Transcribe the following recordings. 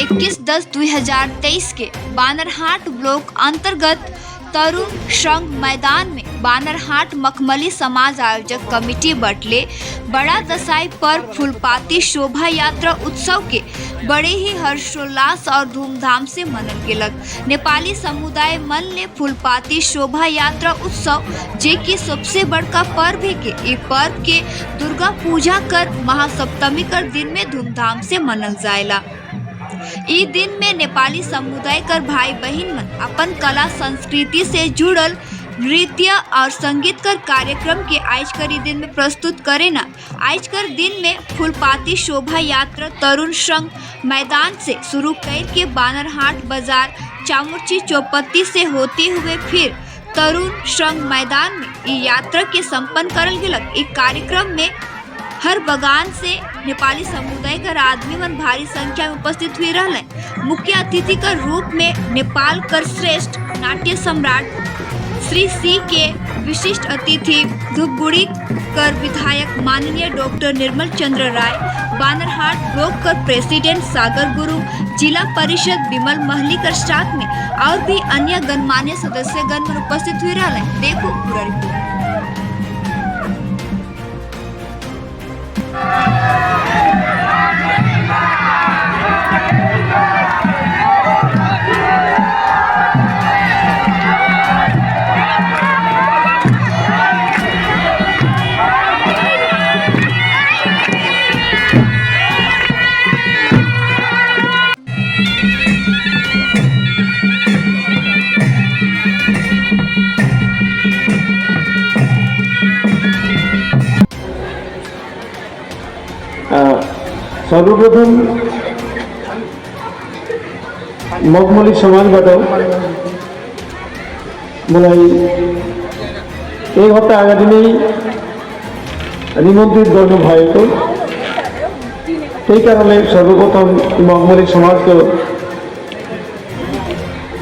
21/10/2023 के बानरहाट ब्लॉक अंतर्गत तरुण संघ मैदान में बानरहाट मखमली समाज आयोजक कमेटी बटले बड़ा दसाई पर फुलपाती शोभा यात्रा उत्सव के बड़े ही हर्षोल्लास और धूमधाम से मनल गेलक। नेपाली समुदाय मन ले फुलपाती शोभा यात्रा उत्सव जे की सबसे बड़का पर्व है के ये पर्व के दुर्गा पूजा कर महासप्तमी कर दिन में धूमधाम से मनल जाएला। ई दिन में नेपाली समुदाय कर भाई बहन मन अपन कला संस्कृति से जुड़ल नृत्य और संगीत कर कार्यक्रम के आज कर ई दिन में प्रस्तुत करे न। आज कर दिन में फुलपाती शोभा यात्रा तरुण संघ मैदान से शुरू कर के बानरहाट बाजार चामुर्ची चौपत्ती से होते हुए फिर तरुण संघ मैदान में ई यात्रा के संपन्न करल गेलक। एक कार्यक्रम में हर बगान से नेपाली समुदाय का आदमी मन भारी संख्या में उपस्थित हुए रहले। मुख्य अतिथि का रूप में नेपाल कर श्रेष्ठ नाट्य सम्राट श्री सी के विशिष्ट अतिथि धूपगुड़ी कर विधायक माननीय डॉक्टर निर्मल चंद्र राय, बानरहाट ब्लॉक कर प्रेसिडेंट सागर गुरु, जिला परिषद विमल महली कर साथ में और भी अन्य गणमान्य सदस्यगण उपस्थित हुए रहले। देखो पूरा रिपोर्ट। सर्वप्रथम मखमली समाजबाट मलाई एक हप्ता अगाडि नै निमन्त्रित गर्नुभएको, त्यही कारणले सर्वप्रथम मखमली समाजको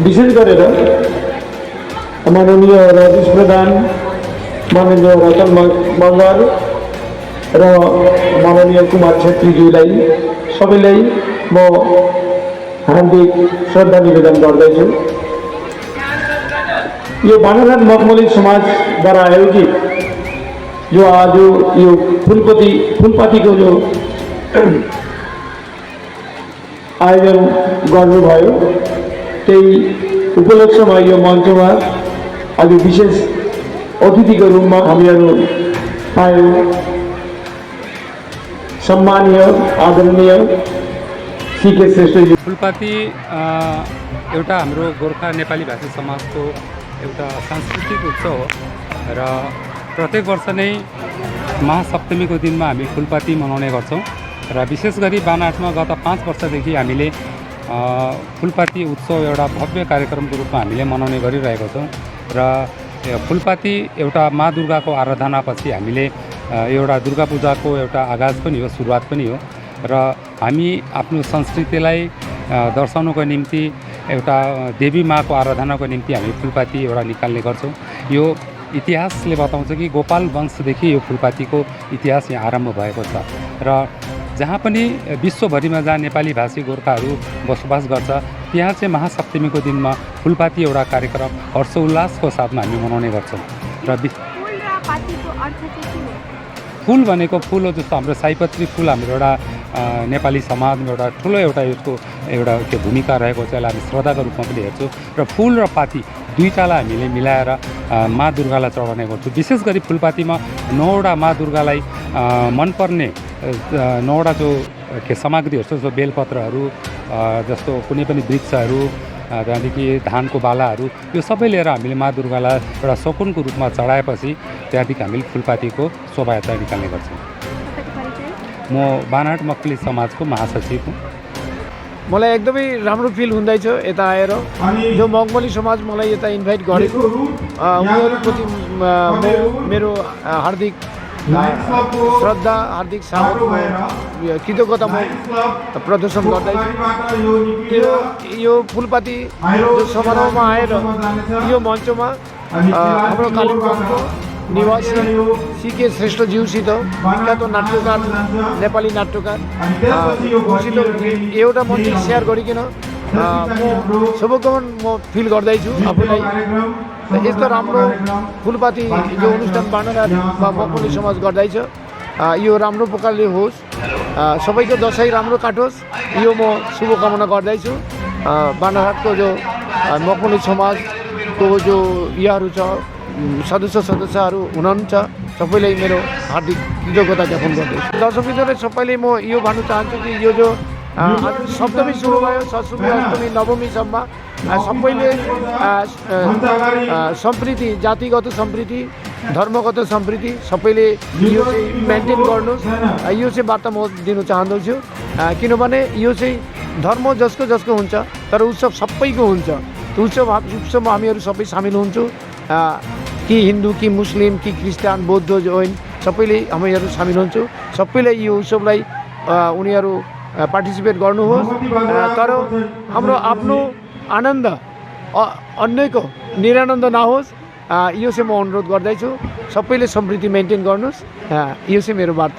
विशेष गरेर माननीय राजेश प्रधान, माननीय रतन मगर र माननीय कुमार छेत्रीज्यूलाई सबैलाई म हार्दिक श्रद्धा निवेदन गर्दछु। यो बानरहाट मखमली समाजद्वारा आयोजित जो आज यो फुलपातीको जो आयोजन गर्नुभयो, त्यही उपलक्ष्यमा यो मञ्चमा आज विशेष अतिथिको रूपमा हामीहरू आयौँ। सम्मानीय आदरणीय सीके श्रेष्ठ फुलपाती एउटा हाम्रो गोर्खा नेपाली भाषी समाजको एउटा सांस्कृतिक उत्सव हो र प्रत्येक वर्ष नै महासप्तमीको दिनमा हामी फुलपाती मनाउने गर्छौँ र विशेष गरी बानरहाटमा गत 5 वर्षदेखि हामीले फुलपाती उत्सव एउटा भव्य कार्यक्रमको रूपमा हामीले मनाउने गरिरहेको छौँ र फुलपाती एउटा माँ दुर्गाको आराधनापछि हामीले एउटा दुर्गा पूजाको एउटा आगाज पनि हो, सुरुवात पनि हो र हामी आफ्नो संस्कृतिलाई दर्शाउनको निम्ति एउटा देवी माँको आराधनाको निम्ति हामी फुलपाती एउटा निकाल्ने गर्छौँ। यो इतिहासले बताउँछ कि गोपाल वंशदेखि यो फुलपातीको इतिहास यहाँ आरम्भ भएको छ र जहाँ पनि विश्वभरिमा जहाँ नेपाली भाषी गोर्खाहरू बसोबास गर्छ त्यहाँ चाहिँ महासप्तमीको दिनमा फुलपाती एउटा कार्यक्रम हर्षोल्लासको साथमा हामी मनाउने गर्छौँ। र फुल भनेको फुल हो, जस्तो हाम्रो सयपत्री फुल हाम्रो एउटा नेपाली समाजमा एउटा ठुलो एउटा यसको एउटा के भूमिका रहेको छ, यसलाई हामी श्रद्धाको रूपमा पनि हेर्छौँ र फुल र पाती दुईटालाई हामीले मिलाएर माँ दुर्गालाई चढाउने गर्छौँ। विशेष गरी फुलपातीमा 9वटा माँ दुर्गालाई मनपर्ने 9वटा जो के सामग्रीहरू छ, जस्तो बेलपत्रहरू, जस्तो कुनै पनि वृक्षहरू, त्यहाँदेखि धानको बालाहरू, यो सबै लिएर हामीले माँ दुर्गालाई एउटा शकुनको रूपमा चढाएपछि त्यहाँदेखि हामीले फुलपातीको शोभायात्रा निकाल्ने गर्छौँ। म बानरहाट मखमली समाजको महासचिव हुँ। मलाई एकदमै राम्रो फिल हुँदैछ यता आएर। जो मखमली समाज मलाई यता इन्भाइट गरेको उनीहरूप्रति मेरो हार्दिक श्रद्धा, हार्दिक स्वागत, कृतज्ञता म प्रदर्शन गर्दैछु। यो फुलपाती जो समारोहमा आएर यो मञ्चमा हाम्रो कालिम्पोङको निवासी सिके श्रेष्ठज्यूसित विख्यात नाट्यकार नेपाली नाट्यकार उसित एउटा मन्दिर सेयर गरिकन म शुभकामना म फिल गर्दैछु आफूलाई। यस्तो राम्रो फुलपाती जो अनुष्ठान बानरहाटमा मकवानली समाज गर्दैछ यो राम्रो प्रकारले होस्, सबैको दसैँ राम्रो काटोस्, यो म शुभकामना गर्दैछु। बानरहाटको जो मकवानली समाजको जो यहाँहरू छ सदस्यहरू हुनुहुन्छ सबैलाई मेरो हार्दिक कृतज्ञता ज्ञापन गर्दैछु। दर्शकबिन्दुले सबैले म यो भन्नु चाहन्छु कि यो जो सप्तमी सुरु भयो, षष्ठी अष्टमी नवमीसम्म सबैले सम्प्रीति, जातिगत सम्प्रीति, धर्मगत सम्प्रीति सबैले यो चाहिँ मेन्टेन गर्नुहोस्, यो चाहिँ वार्ता म दिन चाहँदछु। किनभने यो चाहिँ धर्म जसको जसको हुन्छ तर उत्सव सबैको हुन्छ। उत्सवमा हामीहरू सबै सामेल हुन्छौँ, कि हिन्दू कि मुस्लिम कि क्रिस्चियन बौद्ध जो होइन सबैले हामीहरू सामेल हुन्छौँ। सबैलाई यो उत्सवलाई उनीहरू पार्टिसिपेट गर्नुहोस्, तर हाम्रो आफ्नो आनन्द अन्यको निरानन्द नहोस्, यो चाहिँ म अनुरोध गर्दैछु। सबैले समृद्धि मेन्टेन गर्नुहोस्, यो चाहिँ मेरो वार्ता।